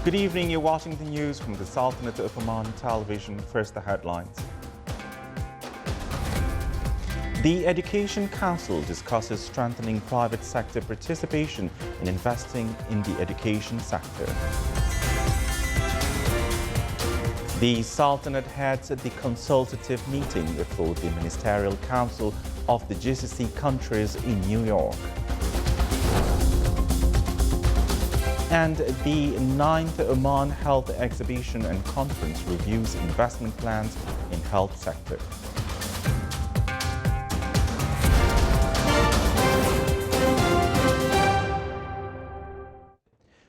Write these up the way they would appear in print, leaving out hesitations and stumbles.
Good evening, you're watching the news from the Sultanate of Oman television. First, the headlines. The Education Council discusses strengthening private sector participation in investing in the education sector. The Sultanate heads the consultative meeting for the Ministerial Council of the GCC countries in New York. And the 9th Oman Health Exhibition and Conference reviews investment plans in health sector.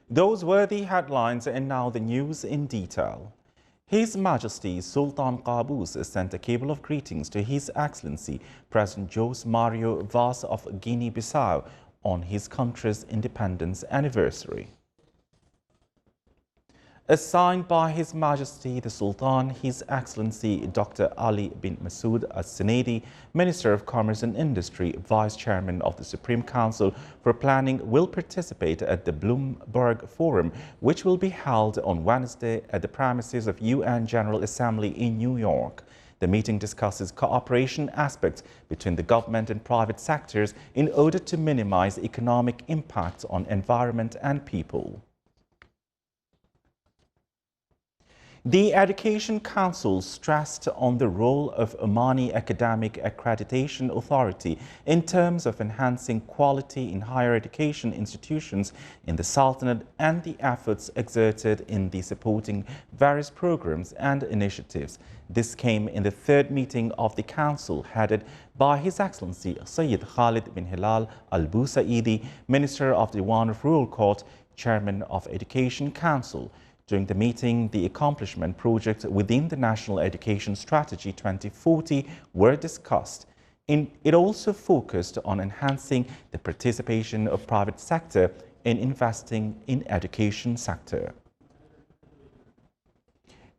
Those were the headlines, and now the news in detail. His Majesty Sultan Qaboos sent a cable of greetings to His Excellency President Jose Mario Vaz of Guinea-Bissau on his country's independence anniversary. Signed by His Majesty the Sultan, His Excellency Dr. Ali bin Masood Al-Sanedi, Minister of Commerce and Industry, Vice Chairman of the Supreme Council for Planning, will participate at the Bloomberg Forum, which will be held on Wednesday at the premises of UN General Assembly in New York. The meeting discusses cooperation aspects between the government and private sectors in order to minimize economic impacts on environment and people. The Education Council stressed on the role of Omani Academic Accreditation Authority in terms of enhancing quality in higher education institutions in the Sultanate and the efforts exerted in the supporting various programs and initiatives. This came in the third meeting of the Council, headed by His Excellency Sayyid Khalid bin Hilal Al-Busaidi, Minister of the Diwan of Rural Court, Chairman of Education Council. During the meeting, the accomplishment projects within the National Education Strategy 2040 were discussed. It also focused on enhancing the participation of private sector in investing in education sector.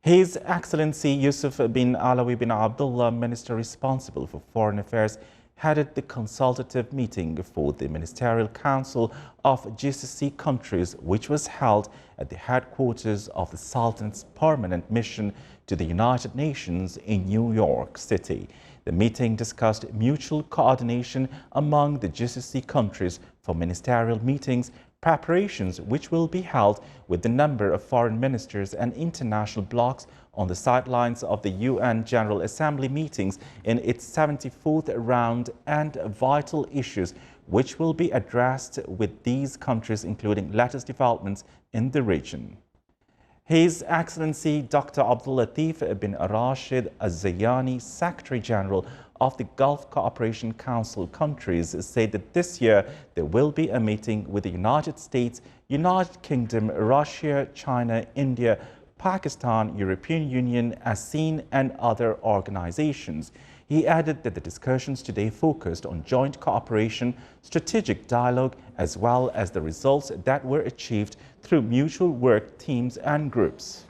His Excellency Yusuf bin Alawi bin Abdullah, Minister responsible for Foreign Affairs, headed the consultative meeting for the Ministerial Council of GCC countries, which was held at the headquarters of the Sultanate's permanent mission to the United Nations in New York City. The meeting discussed mutual coordination among the GCC countries for ministerial meetings, preparations which will be held with the number of foreign ministers and international blocs on the sidelines of the UN General Assembly meetings in its 74th round, and vital issues which will be addressed with these countries, including latest developments in the region. His Excellency Dr. Abdul Latif bin Rashid Al-Zayani, Secretary General of the Gulf Cooperation Council countries, said that this year there will be a meeting with the United States, United Kingdom, Russia, China, India, Pakistan, European Union, ASEAN and other organizations. He added that the discussions today focused on joint cooperation, strategic dialogue, as well as the results that were achieved through mutual work teams and groups.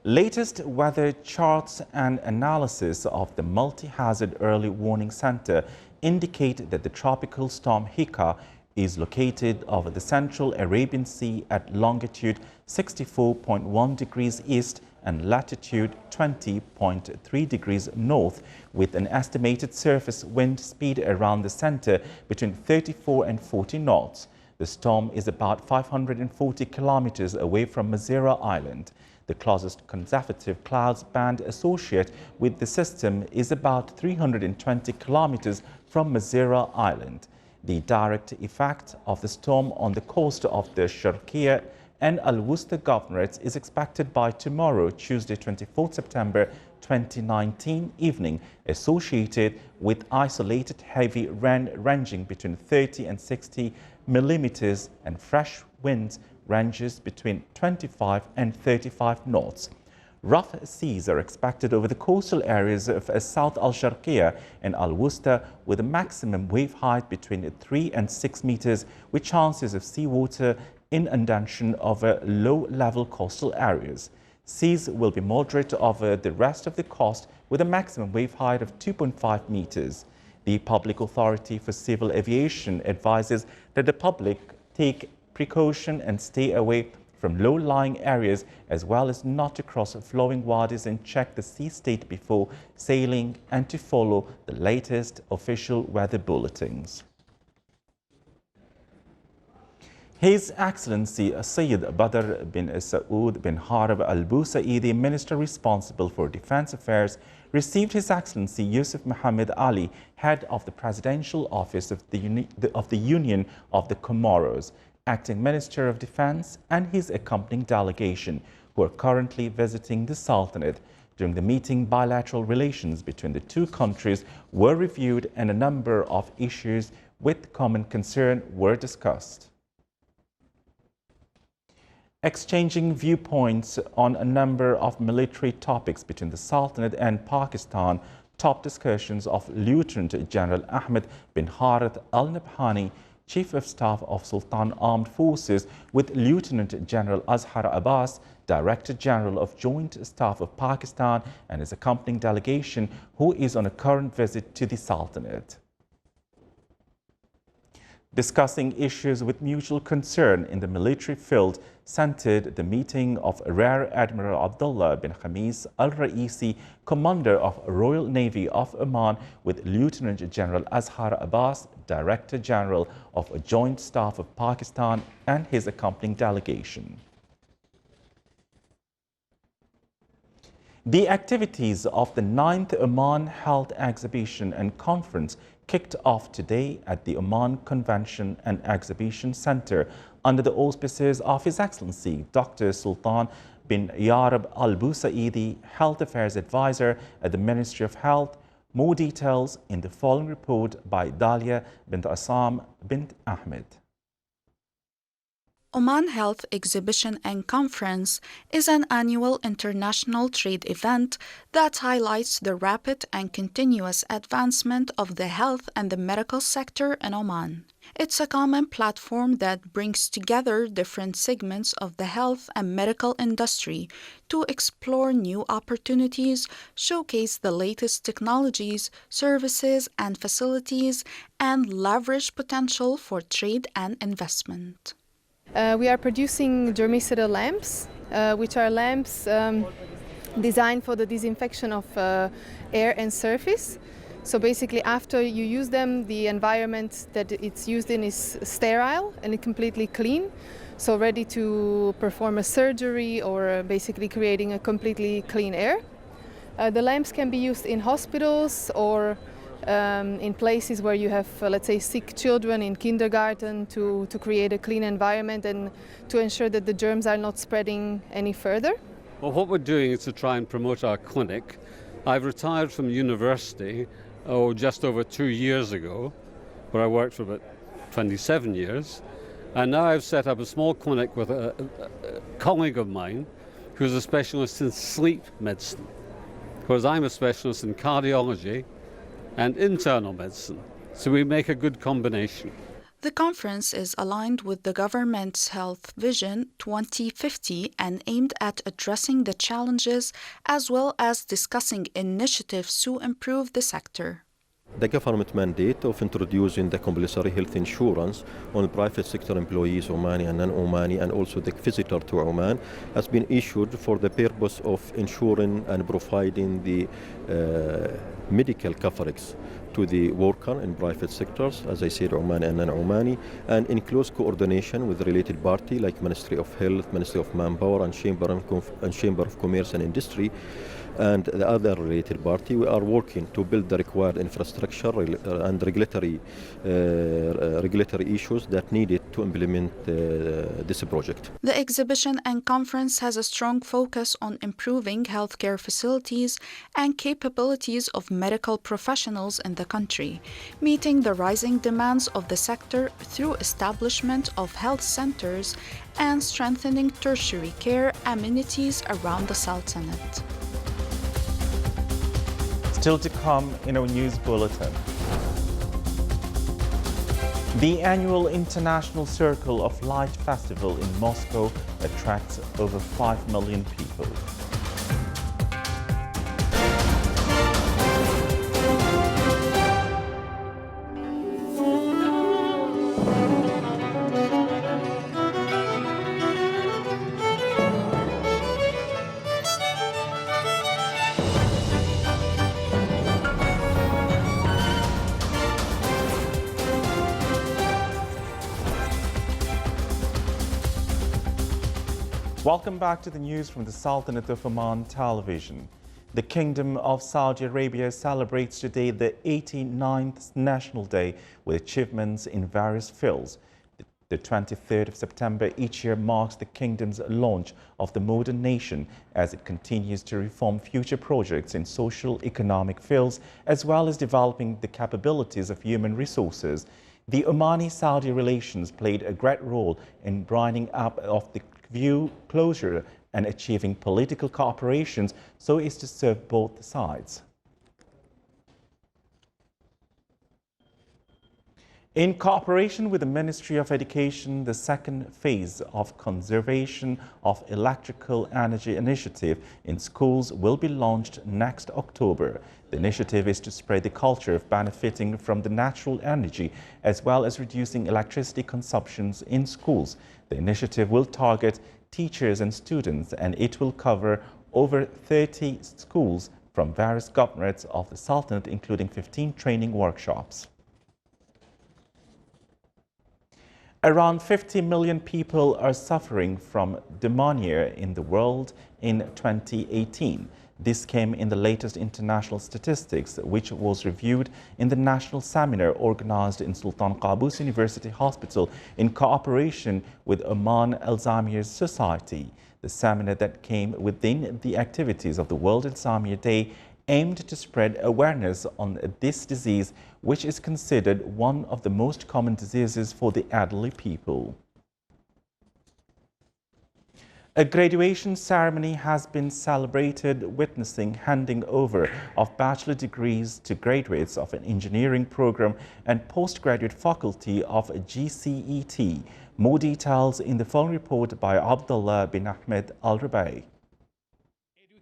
Latest weather charts and analysis of the Multi-Hazard Early Warning Center indicate that the tropical storm Hika is located over the central Arabian Sea at longitude 64.1 degrees east and latitude 20.3 degrees north, with an estimated surface wind speed around the center between 34 and 40 knots. The storm is about 540 kilometers away from Madeira Island. The closest conservative clouds band associated with the system is about 320 kilometers from Madeira Island. The direct effect of the storm on the coast of the Sharqiya and Al-Wusta governorates is expected by tomorrow, Tuesday, 24 September 2019 evening, associated with isolated heavy rain ranging between 30 and 60 millimeters and fresh winds ranges between 25 and 35 knots. Rough seas are expected over the coastal areas of South Al-Sharqiya and Al-Wusta, with a maximum wave height between 3 and 6 meters, with chances of seawater inundation over low-level coastal areas. Seas will be moderate over the rest of the coast, with a maximum wave height of 2.5 meters. The Public Authority for Civil Aviation advises that the public take precaution and stay away from low-lying areas, as well as not to cross flowing wadis and check the sea state before sailing, and to follow the latest official weather bulletins. His Excellency Sayyid Badr bin Saud bin Harb Al Busaidi, Minister responsible for Defense Affairs, received His Excellency Yusuf Mohammed Ali, Head of the Presidential Office of the Union of the Comoros, Acting Minister of Defense, and his accompanying delegation, who are currently visiting the Sultanate. During the meeting, bilateral relations between the two countries were reviewed and a number of issues with common concern were discussed. Exchanging viewpoints on a number of military topics between the Sultanate and Pakistan, top discussions of Lieutenant General Ahmed bin Harith Al Nabhani, Chief of Staff of Sultan Armed Forces, with Lieutenant General Azhar Abbas, Director General of Joint Staff of Pakistan, and his accompanying delegation, who is on a current visit to the Sultanate. Discussing issues with mutual concern in the military field centered the meeting of Rear Admiral Abdullah bin Khamis Al-Raisi, Commander of Royal Navy of Oman, with Lieutenant General Azhar Abbas, Director General of Joint Staff of Pakistan, and his accompanying delegation. The activities of the 9th Oman Health Exhibition and Conference kicked off today at the Oman Convention and Exhibition Center under the auspices of His Excellency Dr. Sultan bin Yarab Al Busaidi, Health Affairs Advisor at the Ministry of Health. More details in the following report by Dalia bint Assam bint Ahmed. Oman Health Exhibition and Conference is an annual international trade event that highlights the rapid and continuous advancement of the health and the medical sector in Oman. It's a common platform that brings together different segments of the health and medical industry to explore new opportunities, showcase the latest technologies, services, and facilities, and leverage potential for trade and investment. We are producing germicidal lamps, which are lamps designed for the disinfection of air and surface. So basically, after you use them, the environment that it's used in is sterile and completely clean, so ready to perform a surgery or basically creating a completely clean air. The lamps can be used in hospitals or in places where you have, let's say, sick children in kindergarten to create a clean environment and to ensure that the germs are not spreading any further. Well, what we're doing is to try and promote our clinic. I've retired from university just over 2 years ago, where I worked for about 27 years. And now I've set up a small clinic with a colleague of mine who's a specialist in sleep medicine, whereas I'm a specialist in cardiology and internal medicine, so we make a good combination. The conference is aligned with the government's Health Vision 2050 and aimed at addressing the challenges as well as discussing initiatives to improve the sector. The government mandate of introducing the compulsory health insurance on private sector employees, Omani and non-Omani, and also the visitor to Oman, has been issued for the purpose of ensuring and providing the medical coverage to the worker in private sectors, as I said, Omani and non-Omani, and in close coordination with related party like Ministry of Health, Ministry of Manpower, and Chamber of Commerce and Industry, and the other related party. We are working to build the required infrastructure and regulatory issues that needed to implement this project. The exhibition and conference has a strong focus on improving healthcare facilities and capabilities of medical professionals in the country, meeting the rising demands of the sector through establishment of health centers and strengthening tertiary care amenities around the Sultanate. Still to come in our news bulletin. The annual International Circle of Light Festival in Moscow attracts over 5 million people. Welcome back to the news from the Sultanate of Oman television. The Kingdom of Saudi Arabia celebrates today the 89th National Day with achievements in various fields. The 23rd of September each year marks the kingdom's launch of the modern nation as it continues to reform future projects in social, economic fields, as well as developing the capabilities of human resources. The Omani-Saudi relations played a great role in brightening up of the view closure and achieving political cooperations so as to serve both sides. In cooperation with the Ministry of Education, the second phase of Conservation of Electrical Energy initiative in schools will be launched next October. The initiative is to spread the culture of benefiting from the natural energy as well as reducing electricity consumptions in schools. The initiative will target teachers and students, and it will cover over 30 schools from various governorates of the Sultanate, including 15 training workshops. Around 50 million people are suffering from pneumonia in the world in 2018. This came in the latest international statistics, which was reviewed in the national seminar organized in Sultan Qaboos University Hospital in cooperation with Oman Alzheimer's Society. The seminar that came within the activities of the World Alzheimer Day aimed to spread awareness on this disease, which is considered one of the most common diseases for the elderly people. A graduation ceremony has been celebrated, witnessing handing over of bachelor degrees to graduates of an engineering program and postgraduate faculty of GCET. More details in the following report by Abdullah bin Ahmed Al-Rabai.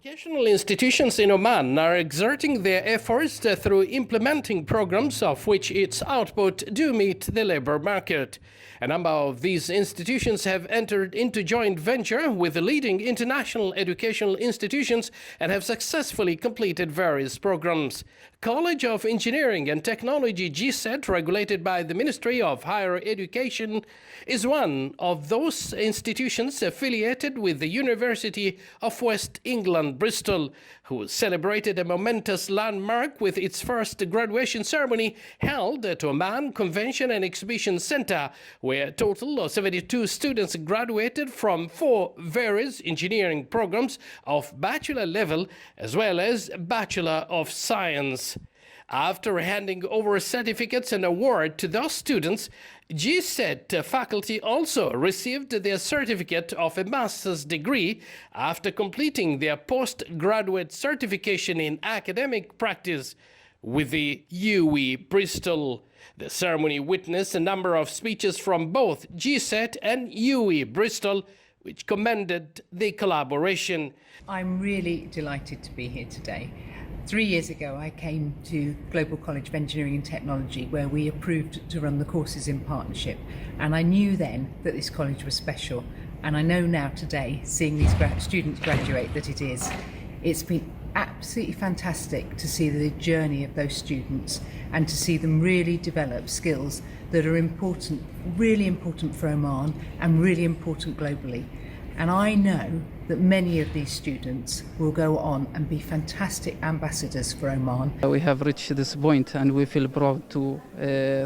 Educational institutions in Oman are exerting their efforts through implementing programs of which its output do meet the labor market. A number of these institutions have entered into joint venture with the leading international educational institutions and have successfully completed various programs. College of Engineering and Technology GCET, regulated by the Ministry of Higher Education, is one of those institutions affiliated with the University of West England, Bristol, who celebrated a momentous landmark with its first graduation ceremony held at Oman Convention and Exhibition Center, where a total of 72 students graduated from 4 various engineering programs of bachelor level as well as Bachelor of Science. After handing over certificates and award to those students, GCET faculty also received their certificate of a master's degree after completing their postgraduate certification in academic practice with the UE Bristol. The ceremony witnessed a number of speeches from both GCET and UE Bristol, which commended the collaboration. I'm really delighted to be here today. 3 years ago, I came to Global College of Engineering and Technology, where we approved to run the courses in partnership. And I knew then that this college was special. And I know now today, seeing these students graduate, that it is. It's been absolutely fantastic to see the journey of those students and to see them really develop skills that are important, really important for Oman and really important globally. And I know that many of these students will go on and be fantastic ambassadors for Oman. We have reached this point and we feel proud to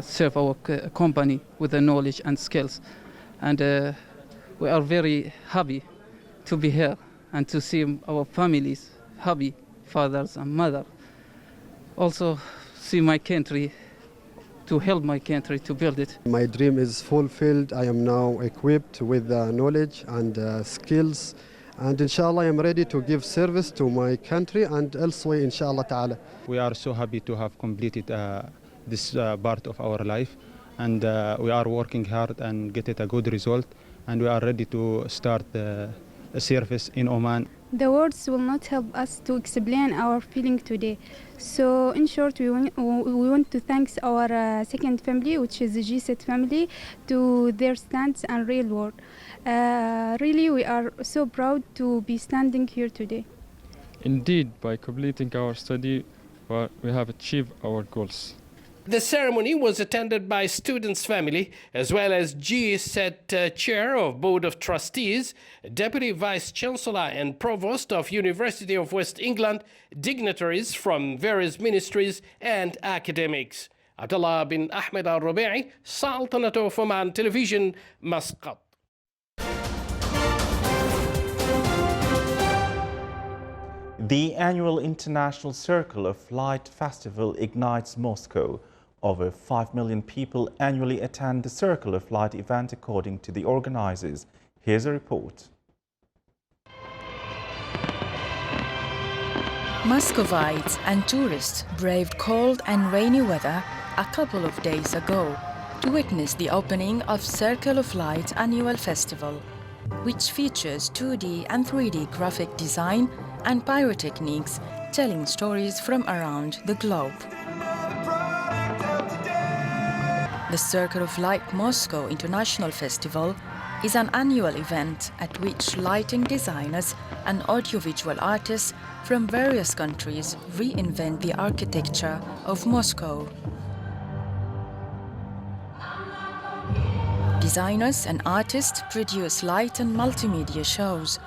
serve our company with the knowledge and skills. And we are very happy to be here and to see our families happy, fathers and mothers. Also see my country, to help my country to build it. My dream is fulfilled. I am now equipped with knowledge and skills, and inshallah I am ready to give service to my country and elsewhere, inshallah ta'ala. We are so happy to have completed this part of our life, and we are working hard and get it a good result, and we are ready to start a service in Oman. The words will not help us to explain our feeling today. So in short, we want to thank our second family, which is the GCET family, to their stance and real work. Really, we are so proud to be standing here today. Indeed, by completing our study, we have achieved our goals. The ceremony was attended by students' family, as well as GSET Chair of Board of Trustees, Deputy Vice-Chancellor and Provost of University of West England, dignitaries from various ministries and academics. Abdullah bin Ahmed al-Rubi'i, Sultanate of Oman Television, Muscat. The annual International Circle of Light Festival ignites Moscow. Over 5 million people annually attend the Circle of Light event according to the organizers. Here's a report. Muscovites and tourists braved cold and rainy weather a couple of days ago to witness the opening of Circle of Light annual festival, which features 2D and 3D graphic design and pyrotechnics telling stories from around the globe. The Circle of Light Moscow International Festival is an annual event at which lighting designers and audiovisual artists from various countries reinvent the architecture of Moscow. Designers and artists produce light and multimedia shows,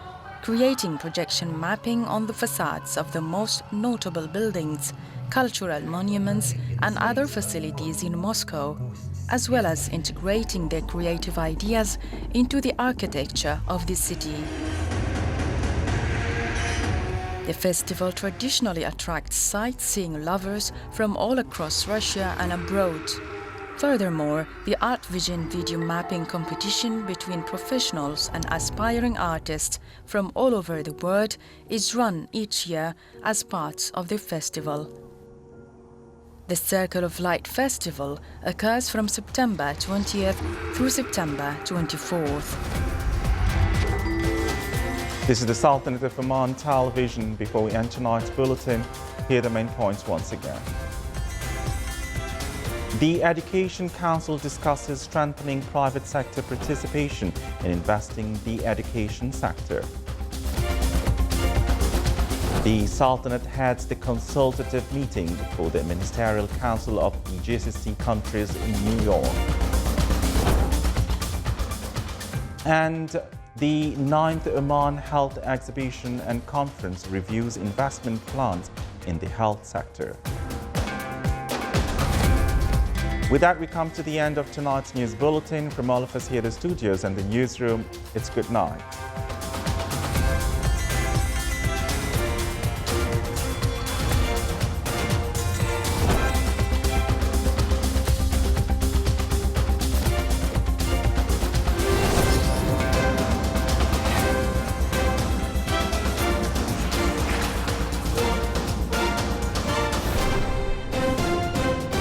creating projection mapping on the facades of the most notable buildings, cultural monuments and other facilities in Moscow, as well as integrating their creative ideas into the architecture of the city. The festival traditionally attracts sightseeing lovers from all across Russia and abroad. Furthermore, the Art Vision video mapping competition between professionals and aspiring artists from all over the world is run each year as part of the festival. The Circle of Light Festival occurs from September 20th through September 24th. This is the Sultanate of Oman Television. Before we end tonight's bulletin, here are the main points once again. The Education Council discusses strengthening private sector participation in investing in the education sector. The Sultanate heads the consultative meeting for the Ministerial Council of the GCC countries in New York. And the 9th Oman Health Exhibition and Conference reviews investment plans in the health sector. With that, we come to the end of tonight's news bulletin. From all of us here at the studios and the newsroom, it's good night.